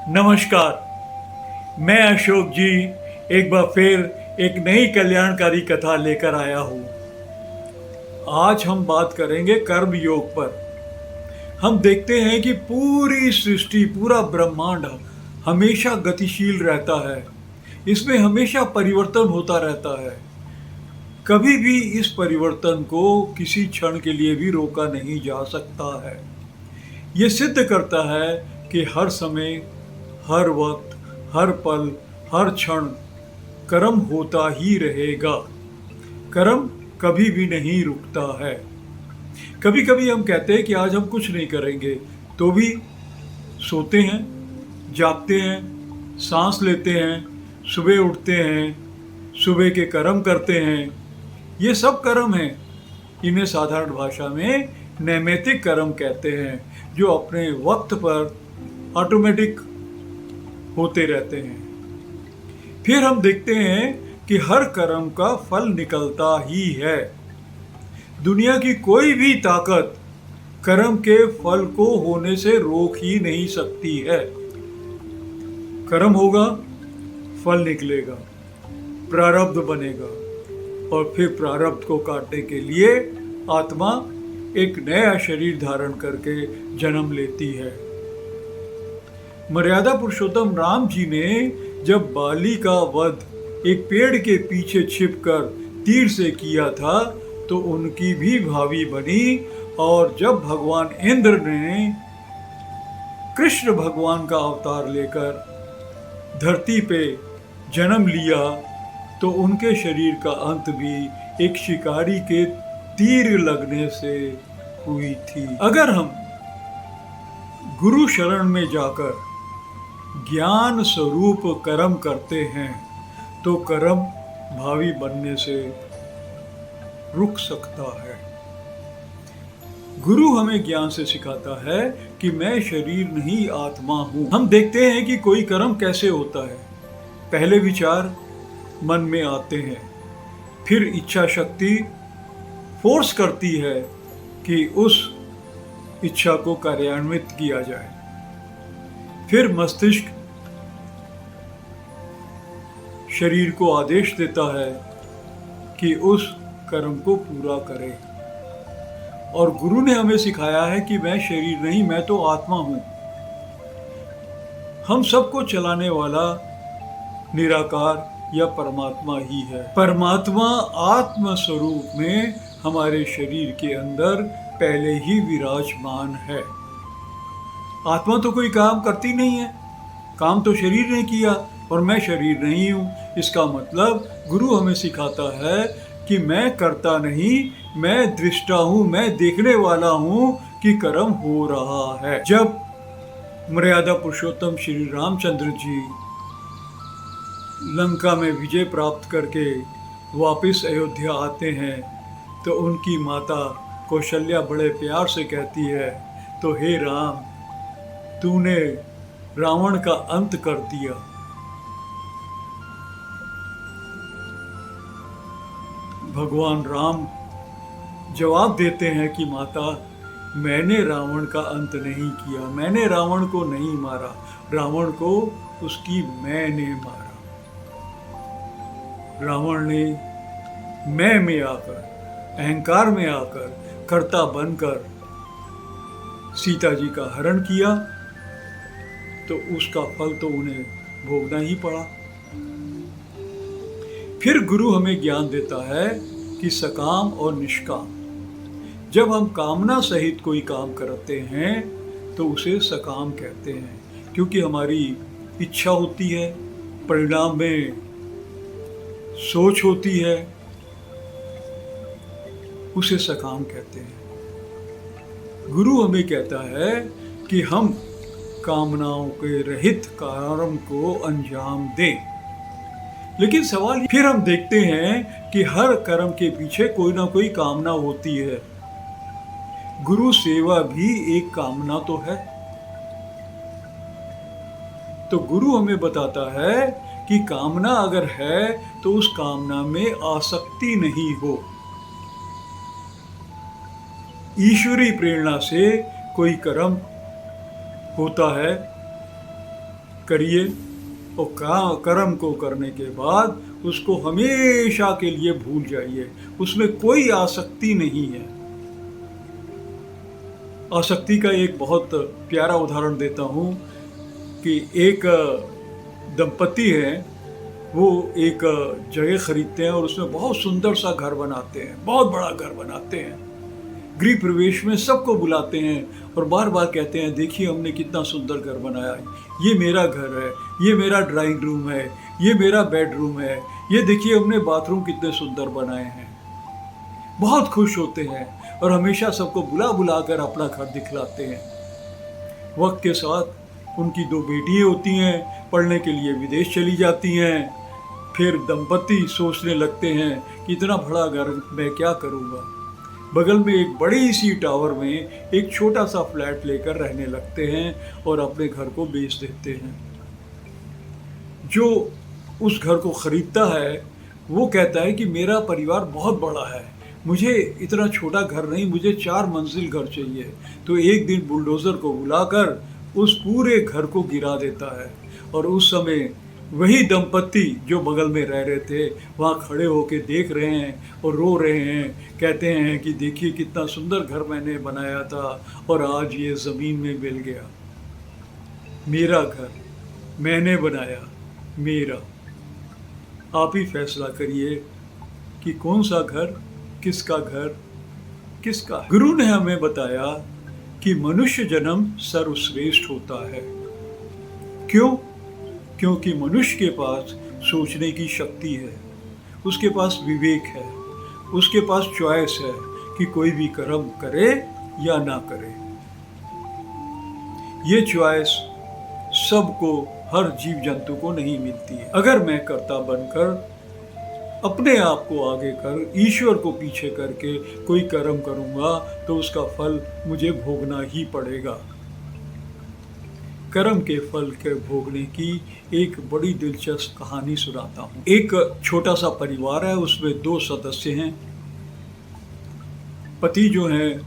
नमस्कार। मैं अशोक जी एक बार फिर एक नई कल्याणकारी कथा लेकर आया हूँ। आज हम बात करेंगे कर्म योग पर। हम देखते हैं कि पूरी सृष्टि, पूरा ब्रह्मांड हमेशा गतिशील रहता है। इसमें हमेशा परिवर्तन होता रहता है। कभी भी इस परिवर्तन को किसी क्षण के लिए भी रोका नहीं जा सकता है। ये सिद्ध करता है कि हर समय, हर वक्त, हर पल, हर क्षण कर्म होता ही रहेगा। कर्म कभी भी नहीं रुकता है। कभी कभी हम कहते हैं कि आज हम कुछ नहीं करेंगे, तो भी सोते हैं, जागते हैं, सांस लेते हैं, सुबह उठते हैं, सुबह के कर्म करते हैं। ये सब कर्म हैं। इन्हें साधारण भाषा में नैमित्तिक कर्म कहते हैं, जो अपने वक्त पर ऑटोमेटिक होते रहते हैं। फिर हम देखते हैं कि हर कर्म का फल निकलता ही है। दुनिया की कोई भी ताकत कर्म के फल को होने से रोक ही नहीं सकती है। कर्म होगा, फल निकलेगा, प्रारब्ध बनेगा, और फिर प्रारब्ध को काटने के लिए आत्मा एक नया शरीर धारण करके जन्म लेती है। मर्यादा पुरुषोत्तम राम जी ने जब बाली का वध एक पेड़ के पीछे छिपकर तीर से किया था, तो उनकी भी भावी बनी। और जब भगवान इंद्र ने कृष्ण भगवान का अवतार लेकर धरती पे जन्म लिया, तो उनके शरीर का अंत भी एक शिकारी के तीर लगने से हुई थी। अगर हम गुरु शरण में जाकर ज्ञान स्वरूप कर्म करते हैं, तो कर्म भावी बनने से रुक सकता है। गुरु हमें ज्ञान से सिखाता है कि मैं शरीर नहीं, आत्मा हूं। हम देखते हैं कि कोई कर्म कैसे होता है। पहले विचार मन में आते हैं, फिर इच्छा शक्ति फोर्स करती है कि उस इच्छा को कार्यान्वित किया जाए। फिर मस्तिष्क शरीर को आदेश देता है कि उस कर्म को पूरा करे। और गुरु ने हमें सिखाया है कि मैं शरीर नहीं, मैं तो आत्मा हूं। हम सबको चलाने वाला निराकार या परमात्मा ही है। परमात्मा आत्म स्वरूप में हमारे शरीर के अंदर पहले ही विराजमान है। आत्मा तो कोई काम करती नहीं है। काम तो शरीर ने किया, और मैं शरीर नहीं हूँ। इसका मतलब गुरु हमें सिखाता है कि मैं करता नहीं, मैं दृष्टा हूँ, मैं देखने वाला हूँ कि कर्म हो रहा है। जब मर्यादा पुरुषोत्तम श्री रामचंद्र जी लंका में विजय प्राप्त करके वापस अयोध्या आते हैं, तो उनकी माता कौशल्या बड़े प्यार से कहती है, तो हे राम, तूने रावण का अंत कर दिया। भगवान राम जवाब देते हैं कि माता, मैंने रावण का अंत नहीं किया, मैंने रावण को नहीं मारा, रावण को उसकी मैंने मारा। रावण ने मैं में आकर, अहंकार में आकर, कर्ता बनकर सीता जी का हरण किया, तो उसका फल तो उन्हें भोगना ही पड़ा। फिर गुरु हमें ज्ञान देता है कि सकाम और निष्काम। जब हम कामना सहित कोई काम करते हैं, तो उसे सकाम कहते हैं, क्योंकि हमारी इच्छा होती है, परिणाम में सोच होती है, उसे सकाम कहते हैं। गुरु हमें कहता है कि हम कामनाओं के रहित कर्म को अंजाम दें। लेकिन सवाल फिर हम देखते हैं कि हर कर्म के पीछे कोई ना कोई कामना होती है। गुरु सेवा भी एक कामना तो है। तो गुरु हमें बताता है कि कामना अगर है, तो उस कामना में आसक्ति नहीं हो। ईश्वरी प्रेरणा से कोई कर्म होता है, करिए और कर्म को करने के बाद उसको हमेशा के लिए भूल जाइए। उसमें कोई आसक्ति नहीं है। आसक्ति का एक बहुत प्यारा उदाहरण देता हूँ कि एक दंपति है, वो एक जगह खरीदते हैं और उसमें बहुत सुंदर सा घर बनाते हैं, बहुत बड़ा घर बनाते हैं। गृह प्रवेश में सबको बुलाते हैं और बार बार कहते हैं, देखिए हमने कितना सुंदर घर बनाया है, ये मेरा घर है, ये मेरा ड्राइंग रूम है, ये मेरा बेडरूम है, ये देखिए हमने बाथरूम कितने सुंदर बनाए हैं। बहुत खुश होते हैं और हमेशा सबको बुला बुला कर अपना घर दिखलाते हैं। वक्त के साथ उनकी 2 बेटियाँ होती हैं, पढ़ने के लिए विदेश चली जाती हैं। फिर दंपति सोचने लगते हैं कि इतना बड़ा घर मैं क्या करूँगा। बगल में एक बड़ी सी टावर में एक छोटा सा फ्लैट लेकर रहने लगते हैं और अपने घर को बेच देते हैं। जो उस घर को खरीदता है वो कहता है कि मेरा परिवार बहुत बड़ा है, मुझे इतना छोटा घर नहीं, मुझे 4 मंजिल घर चाहिए। तो एक दिन बुलडोज़र को बुलाकर उस पूरे घर को गिरा देता है और उस समय वही दंपति जो बगल में रह रहे थे वहाँ खड़े होकर देख रहे हैं और रो रहे हैं। कहते हैं कि देखिए कितना सुंदर घर मैंने बनाया था और आज ये ज़मीन में मिल गया। मेरा घर मैंने बनाया, मेरा। आप ही फैसला करिए कि कौन सा घर, किसका घर, किसका। गुरु ने हमें बताया कि मनुष्य जन्म सर्वश्रेष्ठ होता है। क्यों? क्योंकि मनुष्य के पास सोचने की शक्ति है, उसके पास विवेक है, उसके पास चॉइस है कि कोई भी कर्म करे या ना करे। ये चॉइस सबको, हर जीव जंतु को नहीं मिलती है। अगर मैं कर्ता बनकर अपने आप को आगे कर ईश्वर को पीछे करके कोई कर्म करूँगा तो उसका फल मुझे भोगना ही पड़ेगा। कर्म के फल के भोगने की एक बड़ी दिलचस्प कहानी सुनाता हूँ। एक छोटा सा परिवार है, उसमें 2 सदस्य हैं। पति जो हैं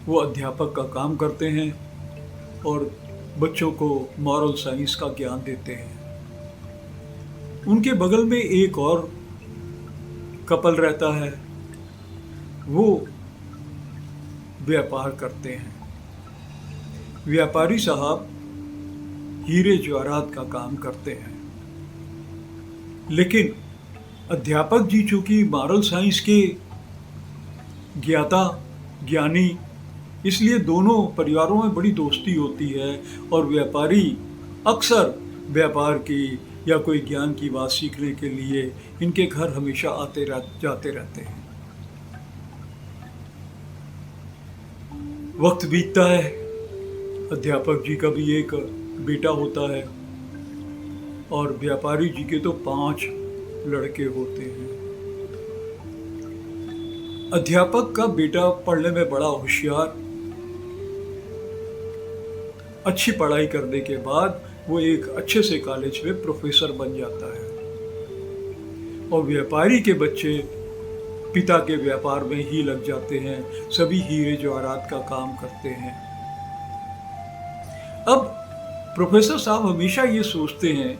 वो अध्यापक का काम करते हैं और बच्चों को मॉरल साइंस का ज्ञान देते हैं। उनके बगल में एक और कपल रहता है, वो व्यापार करते हैं। व्यापारी साहब हीरे जवाहरात का काम करते हैं, लेकिन अध्यापक जी चूंकि मॉरल साइंस के ज्ञानी, इसलिए दोनों परिवारों में बड़ी दोस्ती होती है और व्यापारी अक्सर व्यापार की या कोई ज्ञान की बात सीखने के लिए इनके घर हमेशा जाते रहते हैं। वक्त बीतता है, अध्यापक जी का भी एक बेटा होता है और व्यापारी जी के तो 5 लड़के होते हैं। अध्यापक का बेटा पढ़ने में बड़ा होशियार, अच्छी पढ़ाई करने के बाद वो एक अच्छे से कॉलेज में प्रोफेसर बन जाता है और व्यापारी के बच्चे पिता के व्यापार में ही लग जाते हैं, सभी हीरे जवाहरात का काम करते हैं। अब प्रोफेसर साहब हमेशा ये सोचते हैं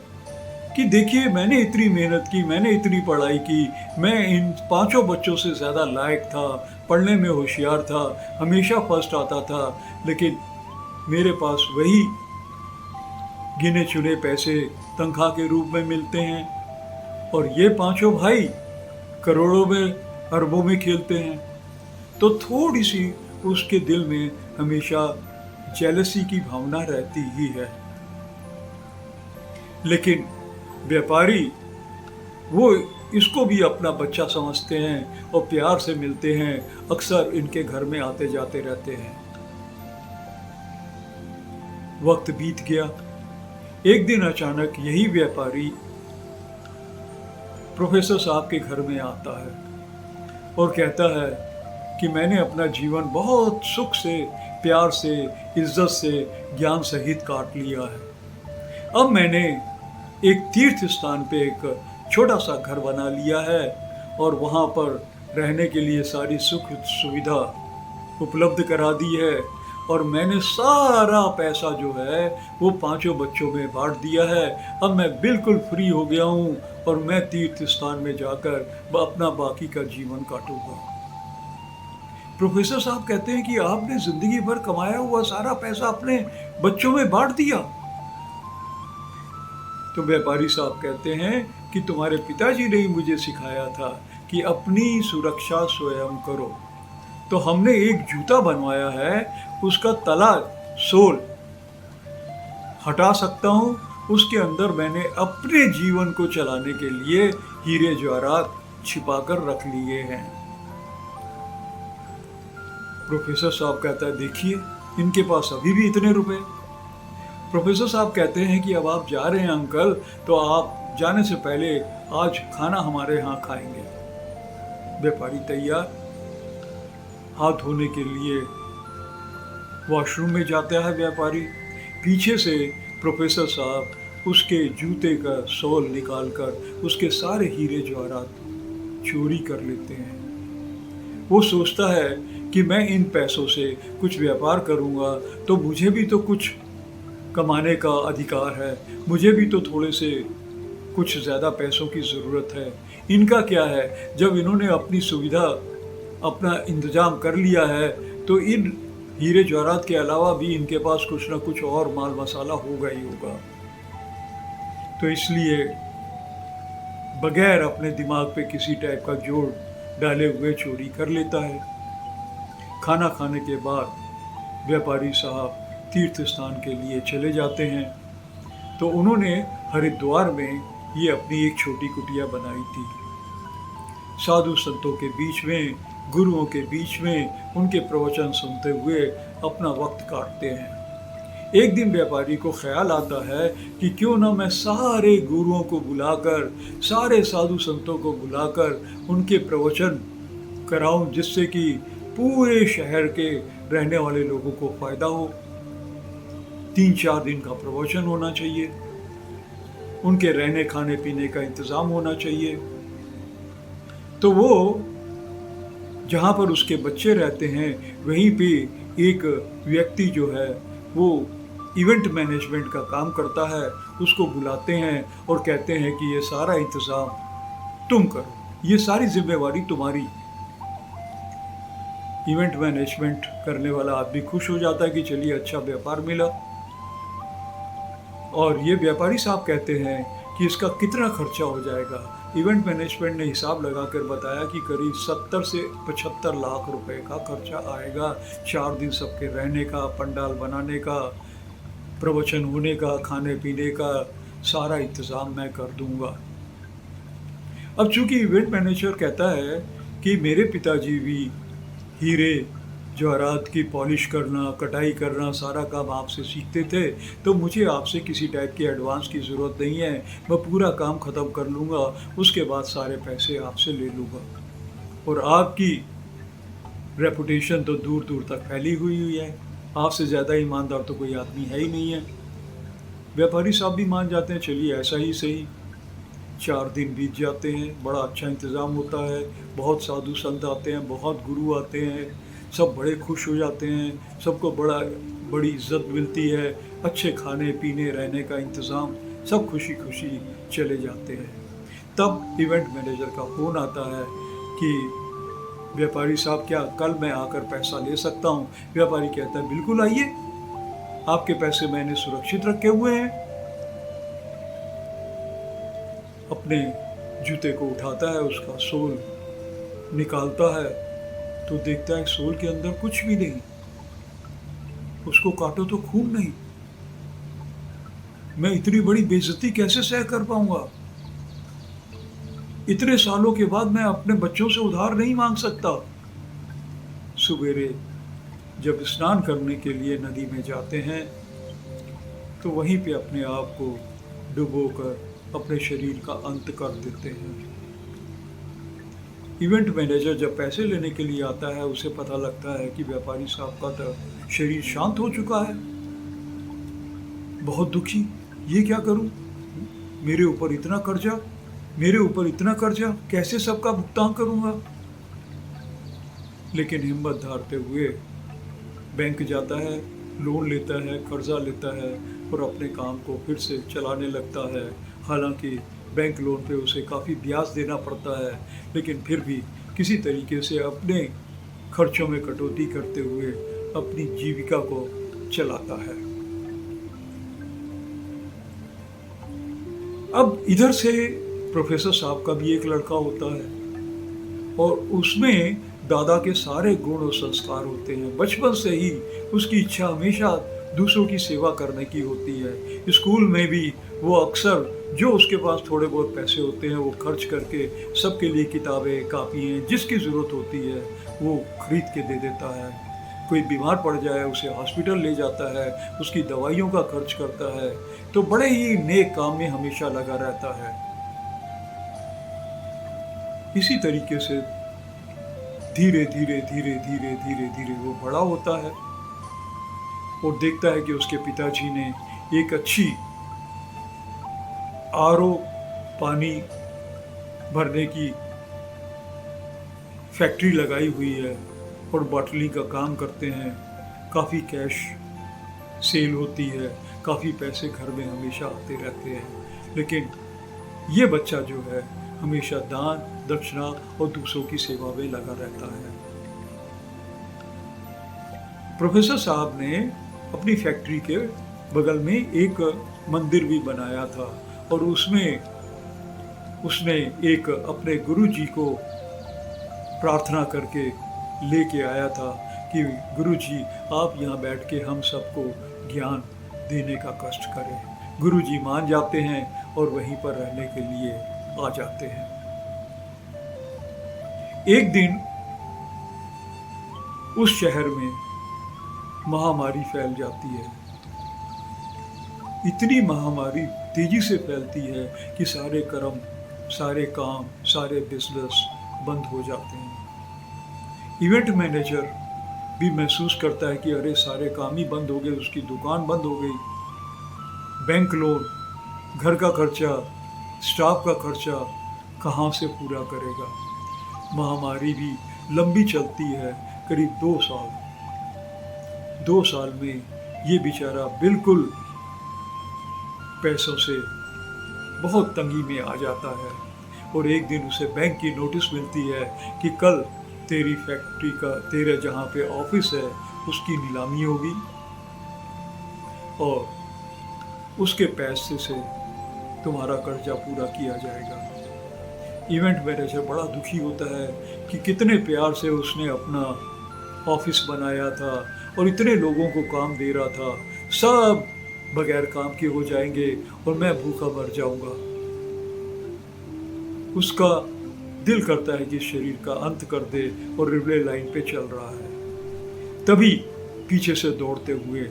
कि देखिए मैंने इतनी मेहनत की, मैंने इतनी पढ़ाई की, मैं इन 5 बच्चों से ज़्यादा लायक था, पढ़ने में होशियार था, हमेशा फर्स्ट आता था, लेकिन मेरे पास वही गिने चुने पैसे तनख्वाह के रूप में मिलते हैं और ये 5 भाई करोड़ों में, अरबों में खेलते हैं। तो थोड़ी सी उसके दिल में हमेशा जेलसी की भावना रहती ही है। लेकिन व्यापारी वो इसको भी अपना बच्चा समझते हैं और प्यार से मिलते हैं, अक्सर इनके घर में आते जाते रहते हैं। वक्त बीत गया। एक दिन अचानक यही व्यापारी प्रोफेसर साहब के घर में आता है और कहता है कि मैंने अपना जीवन बहुत सुख से, प्यार से, इज्जत से, ज्ञान सहित काट लिया है। अब मैंने एक तीर्थ स्थान पे एक छोटा सा घर बना लिया है और वहाँ पर रहने के लिए सारी सुख सुविधा उपलब्ध करा दी है। और मैंने सारा पैसा जो है वो 5 बच्चों में बांट दिया है। अब मैं बिल्कुल फ्री हो गया हूँ और मैं तीर्थ स्थान में जाकर अपना बाकी का जीवन काटूंगा। प्रोफेसर साहब कहते हैं कि आपने जिंदगी भर कमाया हुआ सारा पैसा अपने बच्चों में बांट दिया। तो व्यापारी साहब कहते हैं कि तुम्हारे पिताजी ने ही मुझे सिखाया था कि अपनी सुरक्षा स्वयं करो। तो हमने एक जूता बनवाया है, उसका तला सोल हटा सकता हूँ, उसके अंदर मैंने अपने जीवन को चलाने के लिए हीरे जवाहरात छिपा कर रख लिए हैं। प्रोफेसर साहब कहता है देखिए इनके पास अभी भी इतने रुपए। प्रोफेसर साहब कहते हैं कि अब आप जा रहे हैं अंकल, तो आप जाने से पहले आज खाना हमारे यहाँ खाएंगे। व्यापारी तैयार, हाथ धोने के लिए वॉशरूम में जाता है व्यापारी। पीछे से प्रोफेसर साहब उसके जूते का सोल निकालकर उसके सारे हीरे जवाहरात चोरी कर लेते हैं। वो सोचता है कि मैं इन पैसों से कुछ व्यापार करूँगा तो मुझे भी तो कुछ कमाने का अधिकार है, मुझे भी तो थोड़े से कुछ ज़्यादा पैसों की ज़रूरत है। इनका क्या है, जब इन्होंने अपनी सुविधा अपना इंतज़ाम कर लिया है तो इन हीरे जवाहरात के अलावा भी इनके पास कुछ ना कुछ और माल मसाला होगा ही होगा। तो इसलिए बगैर अपने दिमाग पे किसी टाइप का जोड़ डाले हुए चोरी कर लेता है। खाना खाने के बाद व्यापारी साहब तीर्थ स्थान के लिए चले जाते हैं। तो उन्होंने हरिद्वार में ये अपनी एक छोटी कुटिया बनाई थी। साधु संतों के बीच में, गुरुओं के बीच में उनके प्रवचन सुनते हुए अपना वक्त काटते हैं। एक दिन व्यापारी को ख्याल आता है कि क्यों ना मैं सारे गुरुओं को बुलाकर, सारे साधु संतों को बुलाकर उनके प्रवचन कराऊं, जिससे कि पूरे शहर के रहने वाले लोगों को फायदा हो। 3-4 दिन का प्रवचन होना चाहिए, उनके रहने खाने पीने का इंतज़ाम होना चाहिए। तो वो जहाँ पर उसके बच्चे रहते हैं वहीं पे एक व्यक्ति जो है वो इवेंट मैनेजमेंट का काम करता है, उसको बुलाते हैं और कहते हैं कि ये सारा इंतज़ाम तुम करो, ये सारी जिम्मेवारी तुम्हारी। इवेंट मैनेजमेंट करने वाला आदमी खुश हो जाता है कि चलिए अच्छा व्यापार मिला। और ये व्यापारी साहब कहते हैं कि इसका कितना खर्चा हो जाएगा। इवेंट मैनेजमेंट ने हिसाब लगाकर बताया कि करीब 70 से 75 लाख रुपए का खर्चा आएगा। 4 दिन सबके रहने का, पंडाल बनाने का, प्रवचन होने का, खाने पीने का सारा इंतज़ाम मैं कर दूंगा। अब चूंकि इवेंट मैनेजर कहता है कि मेरे पिताजी भी हीरे जवाहरात की पॉलिश करना, कटाई करना सारा काम आपसे सीखते थे, तो मुझे आपसे किसी टाइप के एडवांस की ज़रूरत नहीं है। मैं पूरा काम ख़त्म कर लूँगा, उसके बाद सारे पैसे आपसे ले लूँगा। और आपकी रेपुटेशन तो दूर दूर तक फैली हुई है, आपसे ज़्यादा ईमानदार तो कोई आदमी है ही नहीं है। व्यापारी साहब भी मान जाते हैं, चलिए ऐसा ही सही। 4 दिन बीत जाते हैं, बड़ा अच्छा इंतज़ाम होता है, बहुत साधु संत आते हैं, बहुत गुरु आते हैं, सब बड़े खुश हो जाते हैं, सबको बड़ी इज्जत मिलती है, अच्छे खाने पीने रहने का इंतज़ाम, सब खुशी खुशी चले जाते हैं। तब इवेंट मैनेजर का फ़ोन आता है कि व्यापारी साहब क्या कल मैं आकर पैसा ले सकता हूँ? व्यापारी कहता है बिल्कुल आइए, आपके पैसे मैंने सुरक्षित रखे हुए हैं। अपने जूते को उठाता है, उसका सोल निकालता है तो देखता है सोल के अंदर कुछ भी नहीं। उसको काटो तो खून नहीं। मैं इतनी बड़ी बेइज्जती कैसे सह कर पाऊंगा? इतने सालों के बाद मैं अपने बच्चों से उधार नहीं मांग सकता। सवेरे जब स्नान करने के लिए नदी में जाते हैं तो वहीं पे अपने आप को डुबोकर अपने शरीर का अंत कर देते हैं। इवेंट मैनेजर जब पैसे लेने के लिए आता है, उसे पता लगता है कि व्यापारी साहब का तो शरीर शांत हो चुका है। बहुत दुखी, ये क्या करूं? मेरे ऊपर इतना कर्जा, मेरे ऊपर इतना कर्जा, कैसे सबका भुगतान करूंगा? लेकिन हिम्मत धारते हुए बैंक जाता है, लोन लेता है, कर्जा लेता है और अपने काम को फिर से चलाने लगता है। हालांकि बैंक लोन पे उसे काफ़ी ब्याज देना पड़ता है, लेकिन फिर भी किसी तरीके से अपने खर्चों में कटौती करते हुए अपनी जीविका को चलाता है। अब इधर से प्रोफेसर साहब का भी एक लड़का होता है और उसमें दादा के सारे गुण और संस्कार होते हैं। बचपन से ही उसकी इच्छा हमेशा दूसरों की सेवा करने की होती है। स्कूल में भी वो अक्सर जो उसके पास थोड़े बहुत पैसे होते हैं वो खर्च करके सबके लिए किताबें, कापियाँ जिसकी ज़रूरत होती है वो खरीद के दे देता है। कोई बीमार पड़ जाए उसे हॉस्पिटल ले जाता है, उसकी दवाइयों का खर्च करता है। तो बड़े ही नेक काम में हमेशा लगा रहता है। इसी तरीके से धीरे धीरे धीरे धीरे धीरे धीरे वो बड़ा होता है और देखता है कि उसके पिताजी ने एक अच्छी आरओ पानी भरने की फैक्ट्री लगाई हुई है और बॉटलिंग का काम करते हैं। काफ़ी कैश सेल होती है, काफ़ी पैसे घर में हमेशा आते रहते हैं। लेकिन ये बच्चा जो है हमेशा दान दक्षिणा और दूसरों की सेवा में लगा रहता है। प्रोफेसर साहब ने अपनी फैक्ट्री के बगल में एक मंदिर भी बनाया था और उसमें उसने एक अपने गुरुजी को प्रार्थना करके लेके आया था कि गुरुजी आप यहाँ बैठ के हम सबको ज्ञान देने का कष्ट करें। गुरुजी मान जाते हैं और वहीं पर रहने के लिए आ जाते हैं। एक दिन उस शहर में महामारी फैल जाती है। इतनी महामारी तेजी से फैलती है कि सारे कर्म, सारे काम, सारे बिजनेस बंद हो जाते हैं। इवेंट मैनेजर भी महसूस करता है कि अरे सारे काम ही बंद हो गए, उसकी दुकान बंद हो गई। बैंक लोन, घर का खर्चा, स्टाफ का खर्चा कहाँ से पूरा करेगा। महामारी भी लंबी चलती है, करीब 2 साल। 2 साल में ये बेचारा बिल्कुल पैसों से बहुत तंगी में आ जाता है और एक दिन उसे बैंक की नोटिस मिलती है कि कल तेरी फैक्ट्री का, तेरे जहाँ पे ऑफिस है उसकी नीलामी होगी और उसके पैसे से तुम्हारा कर्जा पूरा किया जाएगा। इवेंट मैनेजर बड़ा दुखी होता है कि कितने प्यार से उसने अपना ऑफिस बनाया था और इतने लोगों को काम दे रहा था, सब बगैर काम के हो जाएंगे और मैं भूखा मर जाऊंगा। उसका दिल करता है कि शरीर का अंत कर दे और रिले लाइन पे चल रहा है। तभी पीछे से दौड़ते हुए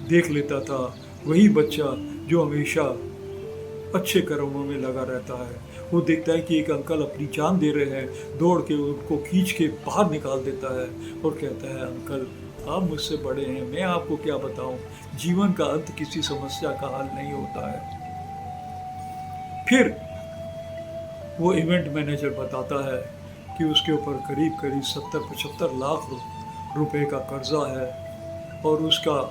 देख लेता था वही बच्चा जो हमेशा अच्छे कर्मों में लगा रहता है। वो देखता है कि एक अंकल अपनी जान दे रहे हैं, दौड़ के उनको खींच के बाहर निकाल देता है और कहता है अंकल आप मुझसे बड़े हैं, मैं आपको क्या बताऊं, जीवन का अंत किसी समस्या का हल नहीं होता है। फिर वो इवेंट मैनेजर बताता है कि उसके ऊपर करीब करीब 70-75 लाख रुपए का कर्जा है और उसका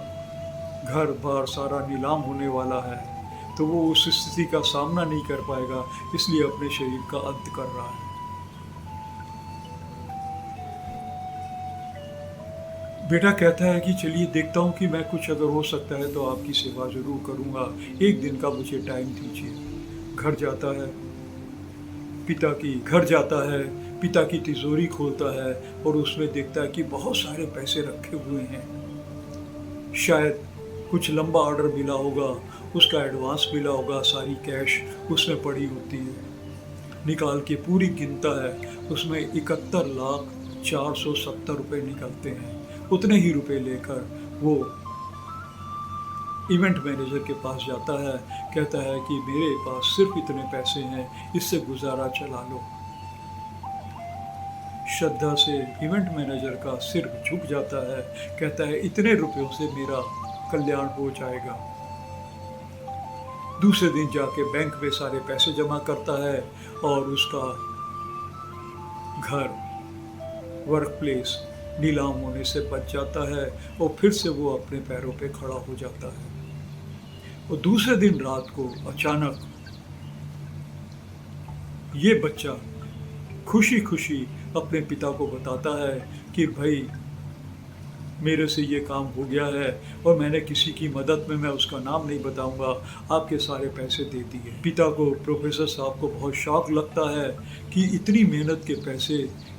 घर बार सारा नीलाम होने वाला है। तो वो उस स्थिति का सामना नहीं कर पाएगा, इसलिए अपने शरीर का अंत कर रहा है। बेटा कहता है कि चलिए देखता हूँ कि मैं कुछ अगर हो सकता है तो आपकी सेवा जरूर करूँगा, एक दिन का मुझे टाइम दीजिए। घर जाता है, पिता की तिजोरी खोलता है और उसमें देखता है कि बहुत सारे पैसे रखे हुए हैं। शायद कुछ लंबा ऑर्डर मिला होगा, उसका एडवांस मिला होगा, सारी कैश उसमें पड़ी होती है। निकाल के पूरी गिनता है, उसमें 71,470 रुपये निकलते हैं। उतने ही रुपए लेकर वो इवेंट मैनेजर के पास जाता है, कहता है कि मेरे पास सिर्फ इतने पैसे हैं, इससे गुजारा चला लो। श्रद्धा से इवेंट मैनेजर का सिर झुक जाता है, कहता है इतने रुपयों से मेरा कल्याण हो जाएगा। दूसरे दिन जाके बैंक में सारे पैसे जमा करता है और उसका घर, वर्क प्लेस नीलाम होने से बच जाता है और फिर से वो अपने पैरों पे खड़ा हो जाता है। और दूसरे दिन रात को अचानक ये बच्चा खुशी खुशी अपने पिता को बताता है कि भाई मेरे से ये काम हो गया है और मैंने किसी की मदद में, मैं उसका नाम नहीं बताऊंगा, आपके सारे पैसे दे दिए। पिता को, प्रोफेसर साहब को बहुत शौक लगता है कि इतनी मेहनत के पैसे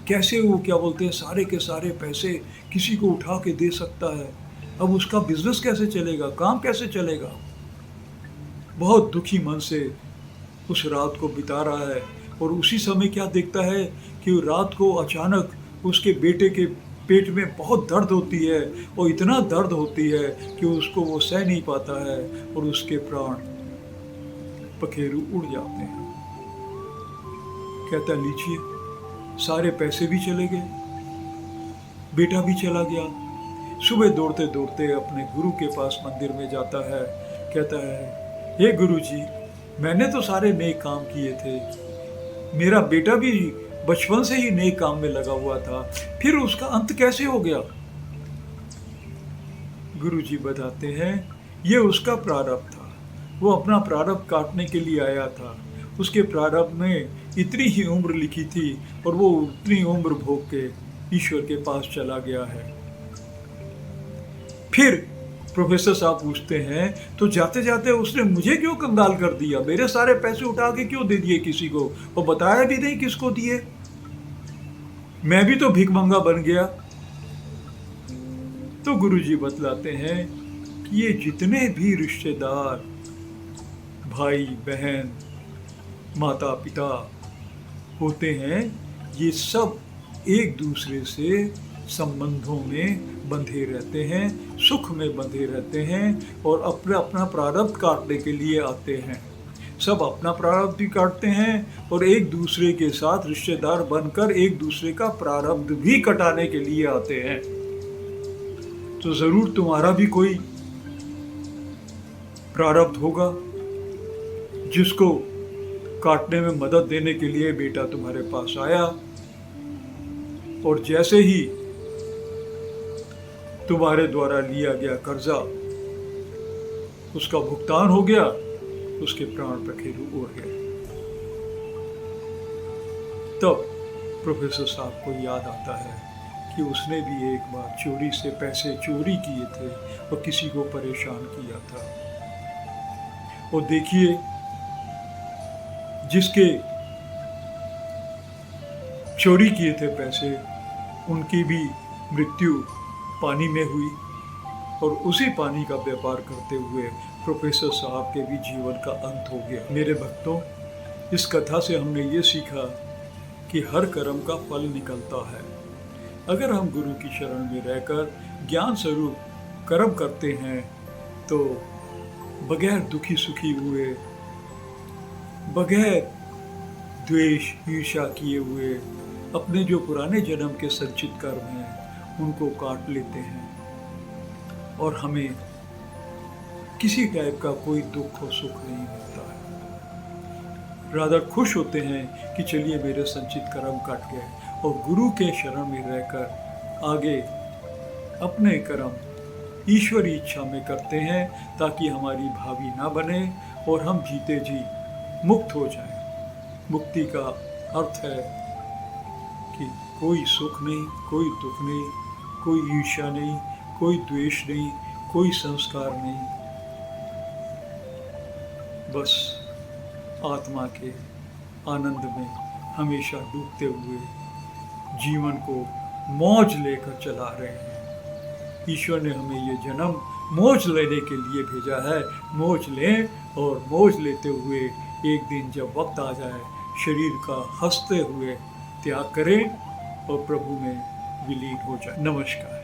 कैसे वो, क्या बोलते हैं, सारे के सारे पैसे किसी को उठा के दे सकता है। अब उसका बिजनेस कैसे चलेगा, काम कैसे चलेगा। बहुत दुखी मन से उस रात को बिता रहा है और उसी समय क्या देखता है कि रात को अचानक उसके बेटे के पेट में बहुत दर्द होती है और इतना दर्द होती है कि उसको वो सह नहीं पाता है और उसके प्राण पखेरु उड़ जाते हैं। कहता लीजिए, सारे पैसे भी चले गए, बेटा भी चला गया। सुबह दौड़ते दौड़ते अपने गुरु के पास मंदिर में जाता है। कहता है, हे गुरु जी, मैंने तो सारे नेक काम किए थे, मेरा बेटा भी बचपन से ही नेक काम में लगा हुआ था, फिर उसका अंत कैसे हो गया। गुरुजी बताते हैं, ये उसका प्रारब्ध था, वो अपना प्रारब्ध काटने के लिए आया था। उसके प्रारब्ध में इतनी ही उम्र लिखी थी और वो उतनी उम्र भोग के ईश्वर के पास चला गया है। फिर प्रोफेसर साहब पूछते हैं, तो जाते जाते उसने मुझे क्यों कंगाल कर दिया, मेरे सारे पैसे उठा के क्यों दे दिए किसी को, और बताया भी नहीं किसको दिए, मैं भी तो भिखमंगा बन गया। तो गुरुजी बतलाते हैं कि ये जितने भी रिश्तेदार, भाई बहन, माता पिता होते हैं, ये सब एक दूसरे से संबंधों में बंधे रहते हैं, सुख में बंधे रहते हैं और अपना अपना प्रारब्ध काटने के लिए आते हैं। सब अपना प्रारब्ध भी काटते हैं और एक दूसरे के साथ रिश्तेदार बनकर एक दूसरे का प्रारब्ध भी कटाने के लिए आते हैं। तो जरूर तुम्हारा भी कोई प्रारब्ध होगा जिसको काटने में मदद देने के लिए बेटा तुम्हारे पास आया, और जैसे ही तुम्हारे द्वारा लिया गया कर्जा उसका भुगतान हो गया, उसके प्राण पखेरु उड़ गए। तब प्रोफेसर साहब को याद आता है कि उसने भी एक बार चोरी से पैसे चोरी किए थे और किसी को परेशान किया था। और देखिए, जिसके चोरी किए थे पैसे, उनकी भी मृत्यु पानी में हुई और उसी पानी का व्यापार करते हुए प्रोफेसर साहब के भी जीवन का अंत हो गया। मेरे भक्तों, इस कथा से हमने ये सीखा कि हर कर्म का फल निकलता है। अगर हम गुरु की शरण में रहकर ज्ञान स्वरूप कर्म करते हैं तो बगैर दुखी सुखी हुए, बगैर द्वेष ईर्ष्या किए हुए, अपने जो पुराने जन्म के संचित कर्म हैं उनको काट लेते हैं और हमें किसी टाइप का कोई दुख और सुख नहीं मिलता है। राधा खुश होते हैं कि चलिए मेरे संचित कर्म कट गए, और गुरु के शरण में रहकर आगे अपने कर्म ईश्वरी इच्छा में करते हैं ताकि हमारी भावी ना बने और हम जीते जी मुक्त हो जाएं। मुक्ति का अर्थ है कि कोई सुख नहीं, कोई दुख नहीं, कोई ईर्ष्या नहीं, कोई द्वेष नहीं, कोई संस्कार नहीं, बस आत्मा के आनंद में हमेशा डूबते हुए जीवन को मौज लेकर चला रहे हैं। ईश्वर ने हमें ये जन्म मौज लेने के लिए भेजा है। मौज लें और मौज लेते हुए एक दिन जब वक्त आ जाए, शरीर का हंसते हुए त्याग करें और प्रभु में विलीन हो जाए। नमस्कार।